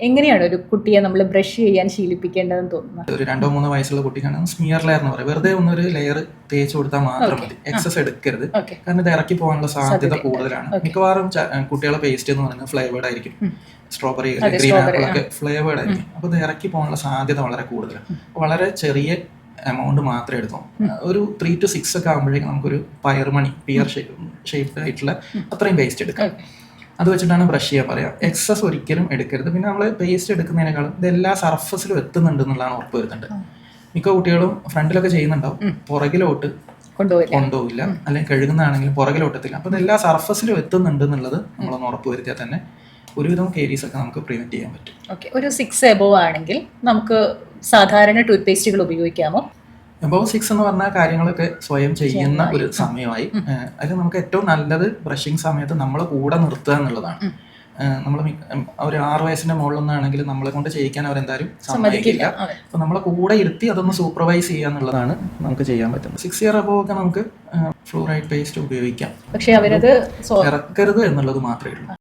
എങ്ങനെയാണ് ഒരു കുട്ടിയെ നമ്മൾ ബ്രഷ് ചെയ്യാൻ ശീലിപ്പിക്കേണ്ടതെന്ന് തോന്നുന്നത്? ഒരു 2-3 വയസ്സുള്ള കുട്ടിക്കാണ് സ്മിയർ ലെയർ എന്ന് പറയും. വെറുതെ ഒന്നൊരു ലെയർ തേച്ച് കൊടുത്താൽ മാത്രം മതി. എക്സസ് എടുക്കരുത്. കാരണം ഇത് ഇറക്കി പോകാനുള്ള സാധ്യത കൂടുതലാണ്. മിക്കവാറും കുട്ടികളെ പേസ്റ്റ് എന്ന് പറയുന്നത് ഫ്ലേവേർഡ് ആയിരിക്കും. സ്ട്രോബെറി, ഗ്രീൻ ആപ്പിൾ ഒക്കെ ഫ്ലേവേർഡ് ആയിരിക്കും. അപ്പോൾ ഇത് ഇറക്കി പോകാനുള്ള സാധ്യത വളരെ കൂടുതലാണ്. വളരെ ചെറിയ എമൗണ്ട് മാത്രമേ എടുക്കും. ഒരു 3 to 6 ഒക്കെ ആകുമ്പോഴേക്കും നമുക്കൊരു പിയർ ഷേപ്ഡ് ആയിട്ടുള്ള അത്രയും പേസ്റ്റ് എടുക്കാം. അത് വെച്ചിട്ടാണ് ബ്രഷ് ചെയ്യാൻ പറയാം. എക്സസ് ഒരിക്കലും എടുക്കരുത്. പിന്നെ നമ്മൾ പേസ്റ്റ് എടുക്കുന്നതിനേക്കാളും ഇത് എല്ലാ സർഫസിലും എത്തുന്നുണ്ട് എന്നുള്ളതാണ് ഉറപ്പ് വരുന്നുണ്ട്. മിക്ക കുട്ടികളും ഫ്രണ്ടിലൊക്കെ ചെയ്യുന്നുണ്ടാവും, പുറകിലോട്ട് കൊണ്ടുപോകില്ല, അല്ലെങ്കിൽ കഴുകുന്നതാണെങ്കിലും പുറകിലോട്ടത്തില്ല. അപ്പോൾ ഇത് എല്ലാ സർഫസിലും എത്തുന്നുണ്ട് എന്നുള്ളത് നമ്മളൊന്ന് ഉറപ്പ് വരുത്തിയാൽ തന്നെ ഒരുവിധം കേരീസ് ഒക്കെ നമുക്ക് പ്രിവെന്റ് ചെയ്യാൻ പറ്റും. ഓക്കെ, ഒരു 6 എബോവ് ആണെങ്കിൽ നമുക്ക് സാധാരണ ടൂത്ത് പേസ്റ്റുകൾ ഉപയോഗിക്കാമോ? എബോവ് 6 എന്ന് പറഞ്ഞ കാര്യങ്ങളൊക്കെ സ്വയം ചെയ്യുന്ന ഒരു സമയമായി. അതിൽ നമുക്ക് ഏറ്റവും നല്ലത് ബ്രഷിങ് സമയത്ത് നമ്മളെ കൂടെ നിർത്തുക എന്നുള്ളതാണ്. നമ്മൾ ഒരു 6 വയസ്സിന്റെ മുകളിലൊന്നാണെങ്കിൽ നമ്മളെ കൊണ്ട് ചെയ്യിക്കാൻ അവരെന്തായാലും സമ്മതിക്കില്ല. അപ്പൊ നമ്മളെ കൂടെ ഇരുത്തി അതൊന്ന് സൂപ്പർവൈസ് ചെയ്യുക എന്നുള്ളതാണ് നമുക്ക് ചെയ്യാൻ പറ്റുന്നത്. 6 ഇയർ അബോവ് ഒക്കെ നമുക്ക് ഫ്ലൂറൈഡ് പേസ്റ്റ് ഉപയോഗിക്കാം, പക്ഷെ അവരത് ഇറക്കരുത് എന്നുള്ളത് മാത്രമേ ഉള്ളൂ.